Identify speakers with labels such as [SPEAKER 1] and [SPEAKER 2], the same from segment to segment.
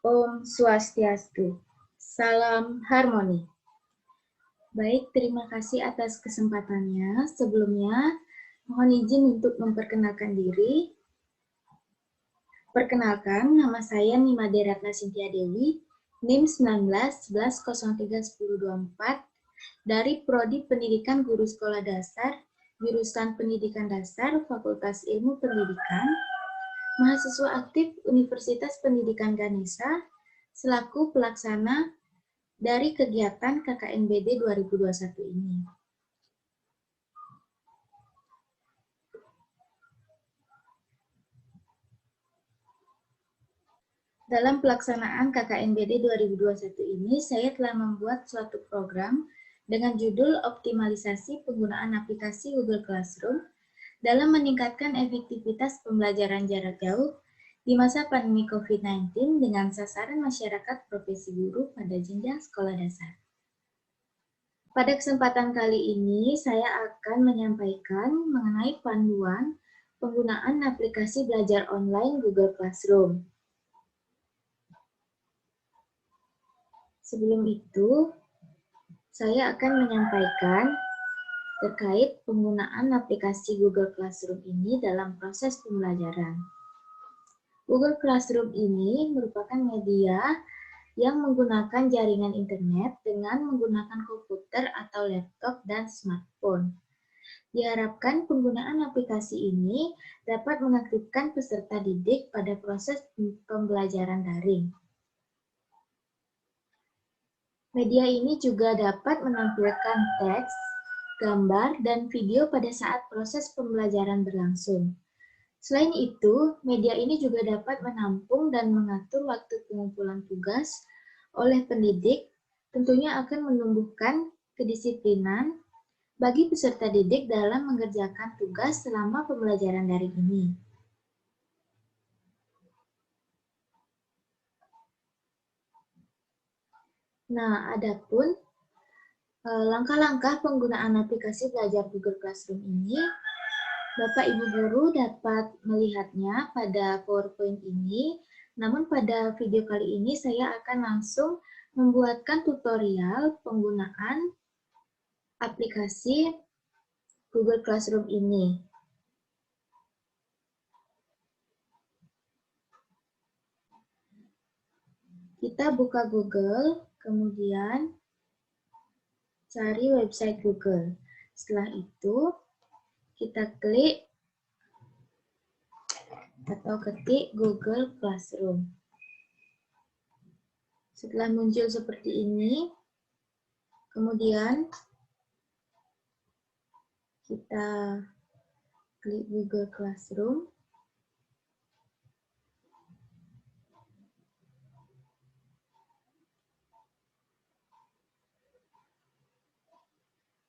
[SPEAKER 1] Om Swastiastu. Salam harmoni. Baik, terima kasih atas kesempatannya. Sebelumnya, mohon izin untuk memperkenalkan diri. Perkenalkan, nama saya Nimade Ratna Cynthia Dewi, NIM 19 11 03 1024, dari Prodi Pendidikan Guru Sekolah Dasar, Jurusan Pendidikan Dasar, Fakultas Ilmu Pendidikan, mahasiswa aktif Universitas Pendidikan Ganesha, selaku pelaksana dari kegiatan KKNBD 2021 ini. Dalam pelaksanaan KKNBD 2021 ini, saya telah membuat suatu program dengan judul Optimalisasi Penggunaan Aplikasi Google Classroom dalam meningkatkan efektivitas pembelajaran jarak jauh di masa pandemi COVID-19 dengan sasaran masyarakat profesi guru pada jenjang sekolah dasar. Pada kesempatan kali ini, saya akan menyampaikan mengenai panduan penggunaan aplikasi belajar online Google Classroom. Sebelum itu, saya akan menyampaikan terkait penggunaan aplikasi Google Classroom ini dalam proses pembelajaran. Google Classroom ini merupakan media yang menggunakan jaringan internet dengan menggunakan komputer atau laptop dan smartphone. Diharapkan penggunaan aplikasi ini dapat mengaktifkan peserta didik pada proses pembelajaran daring. Media ini juga dapat menampilkan teks, gambar, dan video pada saat proses pembelajaran berlangsung. Selain itu, media ini juga dapat menampung dan mengatur waktu pengumpulan tugas oleh pendidik, tentunya akan menumbuhkan kedisiplinan bagi peserta didik dalam mengerjakan tugas selama pembelajaran daring ini. Nah, adapun langkah-langkah penggunaan aplikasi belajar Google Classroom ini, Bapak Ibu Guru dapat melihatnya pada PowerPoint ini, namun pada video kali ini saya akan langsung membuatkan tutorial penggunaan aplikasi Google Classroom ini. Kita buka Google, kemudian cari website Google. Setelah itu, kita klik atau ketik Google Classroom. Setelah muncul seperti ini, kemudian kita klik Google Classroom.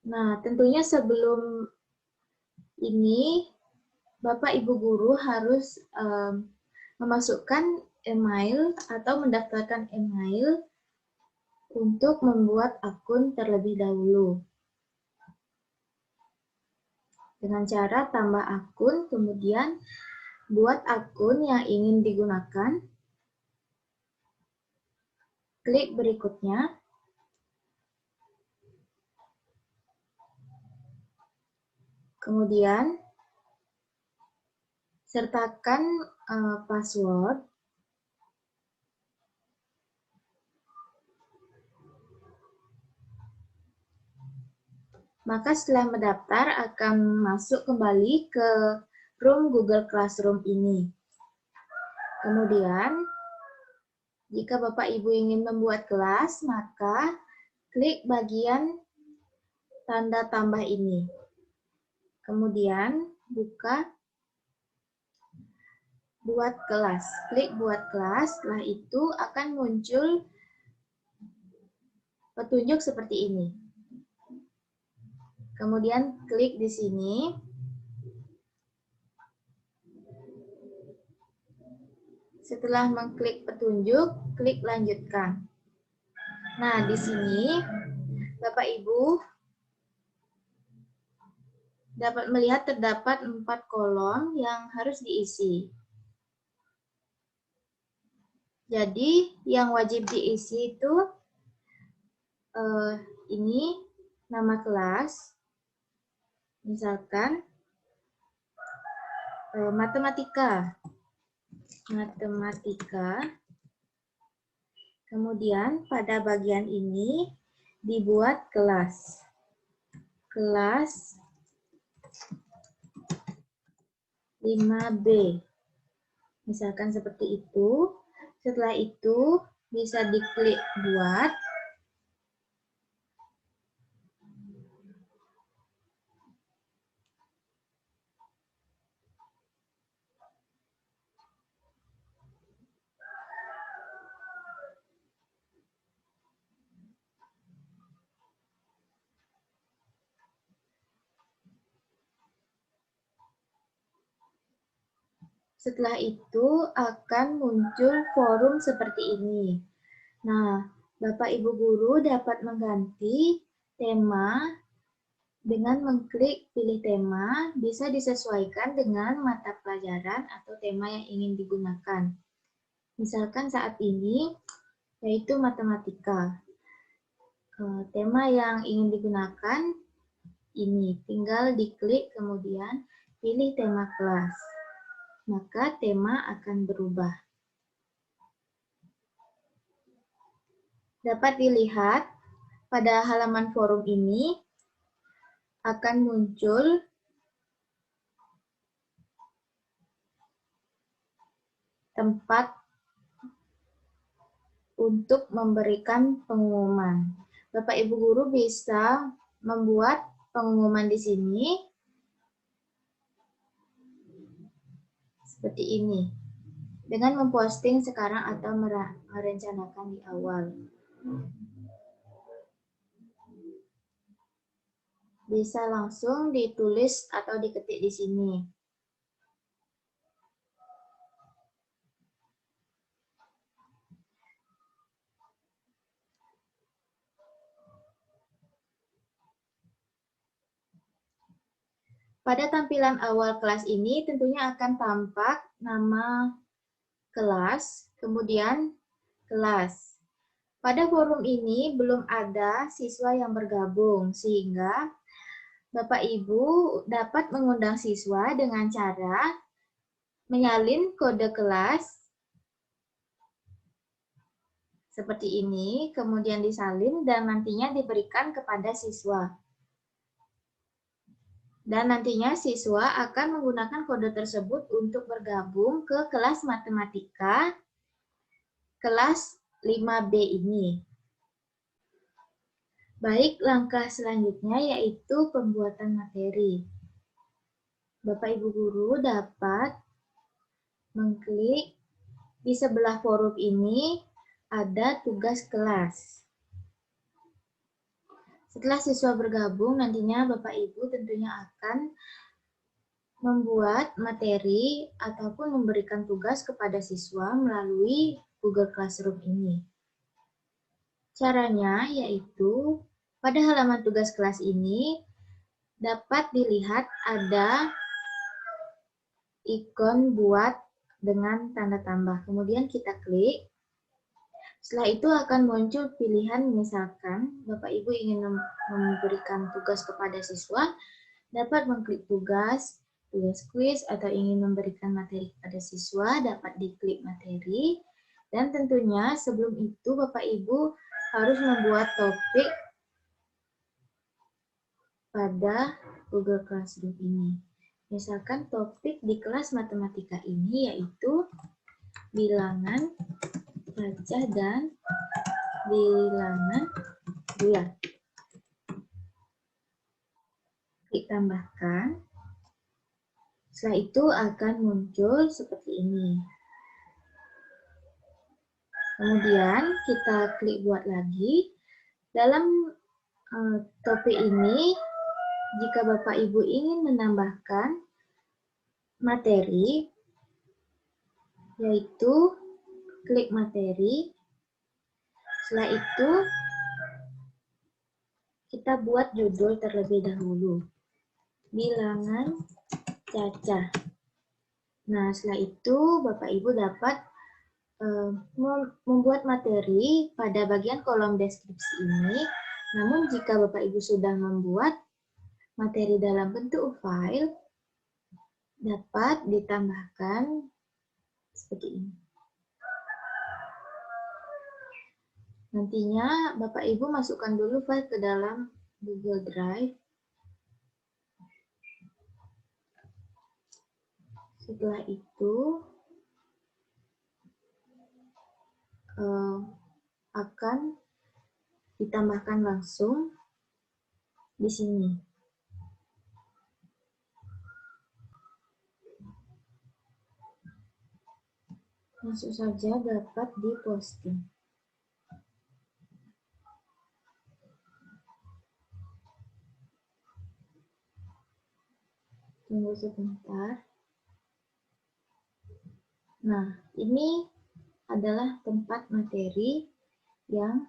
[SPEAKER 1] Nah, tentunya sebelum ini, Bapak Ibu Guru harus memasukkan email atau mendaftarkan email untuk membuat akun terlebih dahulu. Dengan cara tambah akun, kemudian buat akun yang ingin digunakan, klik berikutnya. Kemudian, sertakan password. Maka setelah mendaftar akan masuk kembali ke room Google Classroom ini. Kemudian, jika Bapak Ibu ingin membuat kelas, maka klik bagian tanda tambah ini. Kemudian, buka buat kelas. Klik buat kelas, setelah itu akan muncul petunjuk seperti ini. Kemudian klik di sini. Setelah mengklik petunjuk, klik lanjutkan. Nah, di sini Bapak Ibu dapat melihat terdapat 4 kolom yang harus diisi. Jadi yang wajib diisi itu ini nama kelas, misalkan matematika. Kemudian pada bagian ini dibuat kelas 5B. Misalkan seperti itu. Setelah itu bisa diklik buat. Setelah itu akan muncul forum seperti ini. Nah, Bapak Ibu Guru dapat mengganti tema dengan mengklik pilih tema, bisa disesuaikan dengan mata pelajaran atau tema yang ingin digunakan. Misalkan saat ini, yaitu matematika. Tema yang ingin digunakan ini, tinggal diklik kemudian pilih tema kelas. Maka tema akan berubah. Dapat dilihat pada halaman forum ini akan muncul tempat untuk memberikan pengumuman. Bapak Ibu Guru bisa membuat pengumuman di sini seperti ini. Dengan memposting sekarang atau merencanakan di awal. Bisa langsung ditulis atau diketik di sini. Pada tampilan awal kelas ini tentunya akan tampak nama kelas, kemudian kelas. Pada forum ini belum ada siswa yang bergabung, sehingga Bapak Ibu dapat mengundang siswa dengan cara menyalin kode kelas seperti ini, kemudian disalin dan nantinya diberikan kepada siswa. Dan nantinya siswa akan menggunakan kode tersebut untuk bergabung ke kelas matematika kelas 5B ini. Baik, langkah selanjutnya yaitu pembuatan materi. Bapak Ibu Guru dapat mengklik di sebelah forum ini ada tugas kelas. Setelah siswa bergabung, nantinya Bapak Ibu tentunya akan membuat materi ataupun memberikan tugas kepada siswa melalui Google Classroom ini. Caranya yaitu pada halaman tugas kelas ini dapat dilihat ada ikon buat dengan tanda tambah. Kemudian kita klik. Setelah itu akan muncul pilihan, misalkan Bapak Ibu ingin memberikan tugas kepada siswa, dapat mengklik tugas kuis, atau ingin memberikan materi kepada siswa, dapat diklik materi. Dan tentunya sebelum itu Bapak Ibu harus membuat topik pada Google Classroom ini. Misalkan topik di kelas matematika ini yaitu bilangan baca dan bilangan bulat. Klik tambahkan. Setelah itu akan muncul seperti ini. Kemudian kita klik buat lagi. Dalam topik ini, jika Bapak Ibu ingin menambahkan materi, yaitu klik materi. Setelah itu, kita buat judul terlebih dahulu. Bilangan cacah. Nah, setelah itu Bapak Ibu dapat membuat materi pada bagian kolom deskripsi ini. Namun jika Bapak Ibu sudah membuat materi dalam bentuk file, dapat ditambahkan seperti ini. Nantinya Bapak Ibu masukkan dulu file ke dalam Google Drive. Setelah itu akan ditambahkan langsung di sini. Langsung saja dapat diposting. Tunggu sebentar. Nah, ini adalah tempat materi yang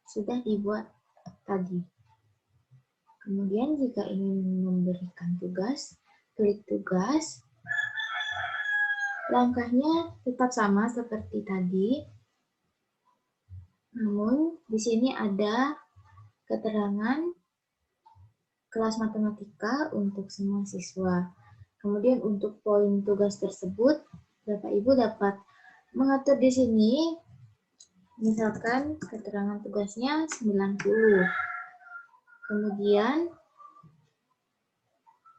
[SPEAKER 1] sudah dibuat tadi. Kemudian jika ingin memberikan tugas, klik tugas. Langkahnya tetap sama seperti tadi. Namun di sini ada keterangan kelas matematika untuk semua siswa. Kemudian untuk poin tugas tersebut, Bapak Ibu dapat mengatur di sini, misalkan keterangan tugasnya 90. Kemudian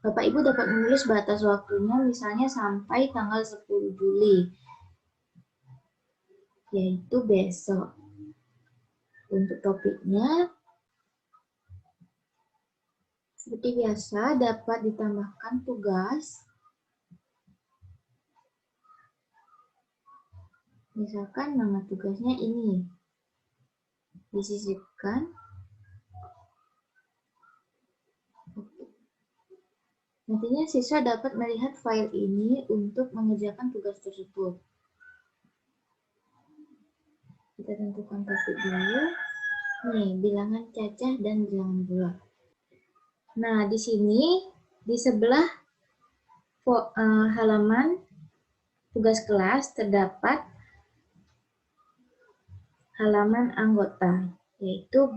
[SPEAKER 1] Bapak Ibu dapat menulis batas waktunya misalnya sampai tanggal 10 Juli, yaitu besok. Untuk topiknya, seperti biasa dapat ditambahkan tugas. Misalkan nama tugasnya ini. Disisipkan. Nantinya siswa dapat melihat file ini untuk mengerjakan tugas tersebut. Kita tentukan topik dulu. Nih, bilangan cacah dan bilangan bulat. Nah, di sini di sebelah halaman tugas kelas terdapat halaman anggota, yaitu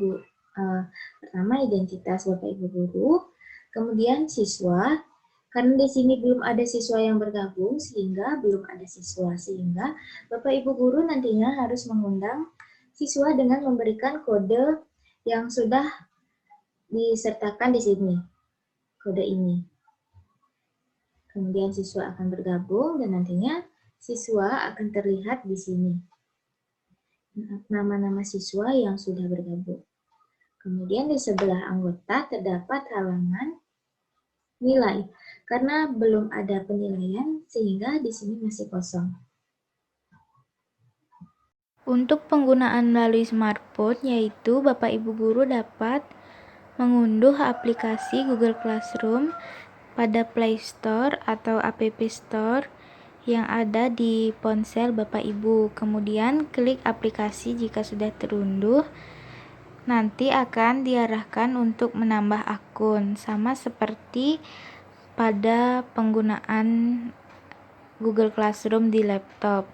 [SPEAKER 1] pertama identitas Bapak Ibu guru, kemudian siswa. Karena di sini belum ada siswa yang bergabung, sehingga belum ada siswa, sehingga Bapak Ibu guru nantinya harus mengundang siswa dengan memberikan kode yang sudah disertakan di sini, kode ini. Kemudian siswa akan bergabung dan nantinya siswa akan terlihat di sini. Nama-nama siswa yang sudah bergabung. Kemudian di sebelah anggota terdapat halaman nilai. Karena belum ada penilaian sehingga di sini masih kosong. Untuk penggunaan melalui smartphone, yaitu Bapak Ibu guru dapat mengunduh aplikasi Google Classroom pada Play Store atau App Store yang ada di ponsel Bapak Ibu. Kemudian klik aplikasi jika sudah terunduh. Nanti akan diarahkan untuk menambah akun, sama seperti pada penggunaan Google Classroom di laptop.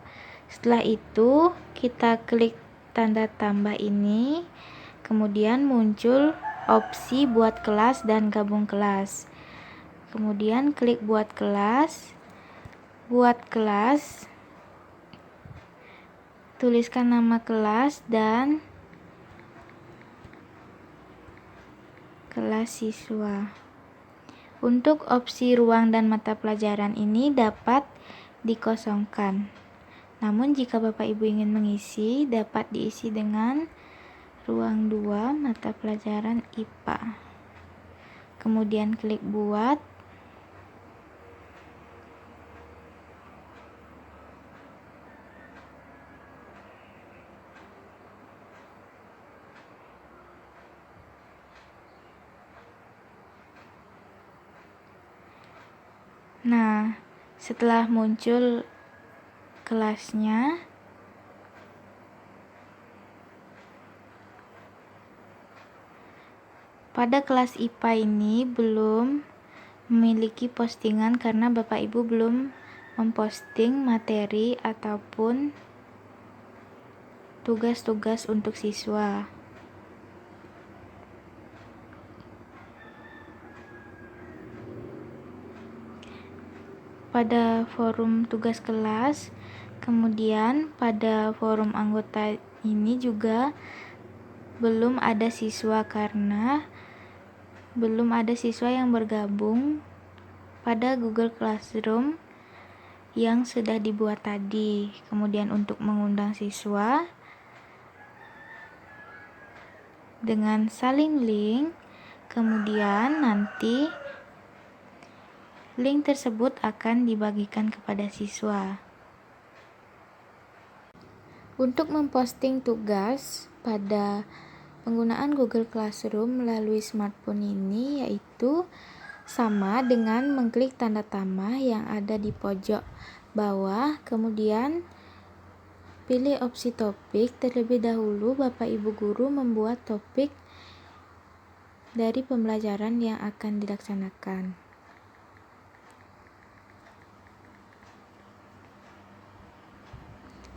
[SPEAKER 1] Setelah itu, kita klik tanda tambah ini, kemudian muncul opsi buat kelas dan gabung kelas. Kemudian klik buat kelas. Buat kelas, tuliskan nama kelas dan kelas siswa. Untuk opsi ruang dan mata pelajaran ini dapat dikosongkan. Namun jika Bapak Ibu ingin mengisi, dapat diisi dengan ruang 2 mata pelajaran IPA. Kemudian klik buat. Nah, setelah muncul kelasnya, pada kelas IPA ini belum memiliki postingan karena Bapak Ibu belum
[SPEAKER 2] memposting materi ataupun tugas-tugas untuk siswa. Pada forum tugas kelas, kemudian pada forum anggota ini juga belum ada siswa karena belum ada siswa yang bergabung pada Google Classroom yang sudah dibuat tadi. Kemudian untuk mengundang siswa dengan salin link, kemudian nanti link tersebut akan dibagikan kepada siswa. Untuk memposting tugas pada penggunaan Google Classroom melalui smartphone ini yaitu sama dengan mengklik tanda tambah yang ada di pojok bawah, kemudian pilih opsi topik. Terlebih dahulu Bapak Ibu guru membuat topik dari pembelajaran yang akan dilaksanakan.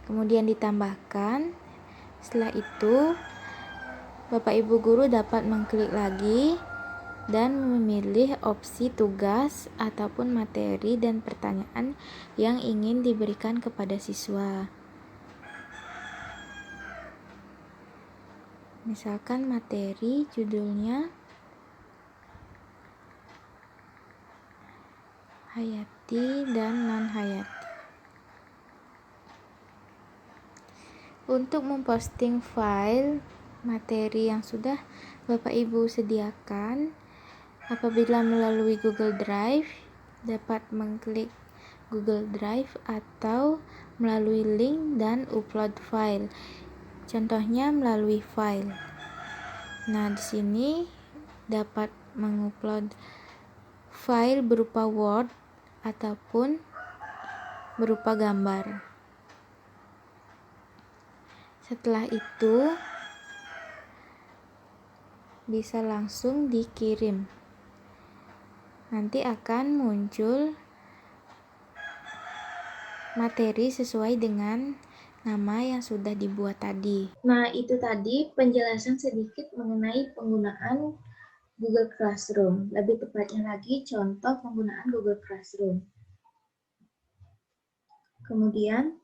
[SPEAKER 2] Kemudian ditambahkan. Setelah itu Bapak Ibu guru dapat mengklik lagi dan memilih opsi tugas ataupun materi dan pertanyaan yang ingin diberikan kepada siswa. Misalkan materi judulnya hayati dan non-hayati. Untuk memposting file materi yang sudah Bapak Ibu sediakan, apabila melalui Google Drive, dapat mengklik Google Drive atau melalui link dan upload file. Contohnya melalui file. Nah, di sini dapat mengupload file berupa Word ataupun berupa gambar. Setelah itu bisa langsung dikirim. Nanti akan muncul materi sesuai dengan nama yang sudah dibuat tadi.
[SPEAKER 1] Nah, itu tadi penjelasan sedikit mengenai penggunaan Google Classroom. Lebih tepatnya lagi contoh penggunaan Google Classroom. Kemudian,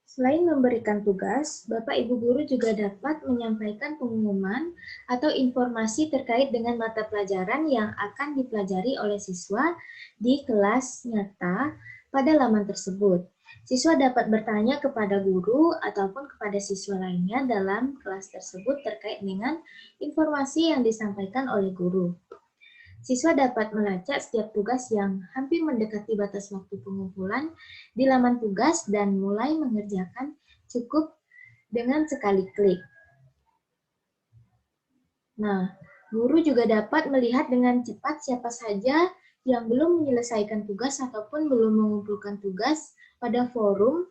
[SPEAKER 1] selain memberikan tugas, Bapak Ibu guru juga dapat menyampaikan pengumuman atau informasi terkait dengan mata pelajaran yang akan dipelajari oleh siswa di kelas nyata pada laman tersebut. Siswa dapat bertanya kepada guru ataupun kepada siswa lainnya dalam kelas tersebut terkait dengan informasi yang disampaikan oleh guru. Siswa dapat melacak setiap tugas yang hampir mendekati batas waktu pengumpulan di laman tugas dan mulai mengerjakan cukup dengan sekali klik. Nah, guru juga dapat melihat dengan cepat siapa saja yang belum menyelesaikan tugas ataupun belum mengumpulkan tugas pada forum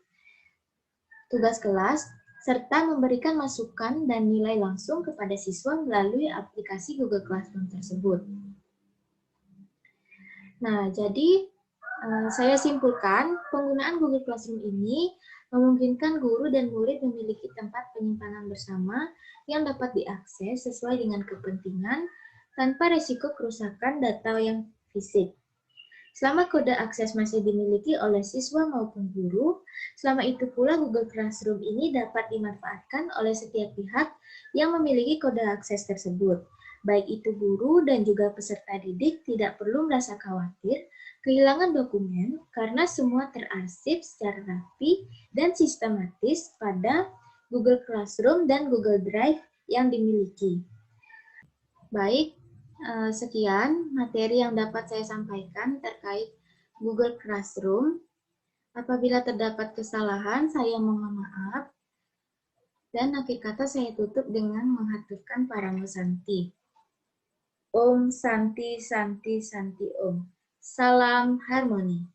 [SPEAKER 1] tugas kelas, serta memberikan masukan dan nilai langsung kepada siswa melalui aplikasi Google Classroom tersebut. Nah, jadi saya simpulkan penggunaan Google Classroom ini memungkinkan guru dan murid memiliki tempat penyimpanan bersama yang dapat diakses sesuai dengan kepentingan tanpa risiko kerusakan data yang fisik. Selama kode akses masih dimiliki oleh siswa maupun guru, selama itu pula Google Classroom ini dapat dimanfaatkan oleh setiap pihak yang memiliki kode akses tersebut. Baik itu guru dan juga peserta didik tidak perlu merasa khawatir kehilangan dokumen karena semua terarsip secara rapi dan sistematis pada Google Classroom dan Google Drive yang dimiliki. Baik, sekian materi yang dapat saya sampaikan terkait Google Classroom. Apabila terdapat kesalahan, saya mohon maaf. Dan akhir kata saya tutup dengan menghaturkan Paramo Santi. Om Santi Santi Santi Om. Salam harmoni.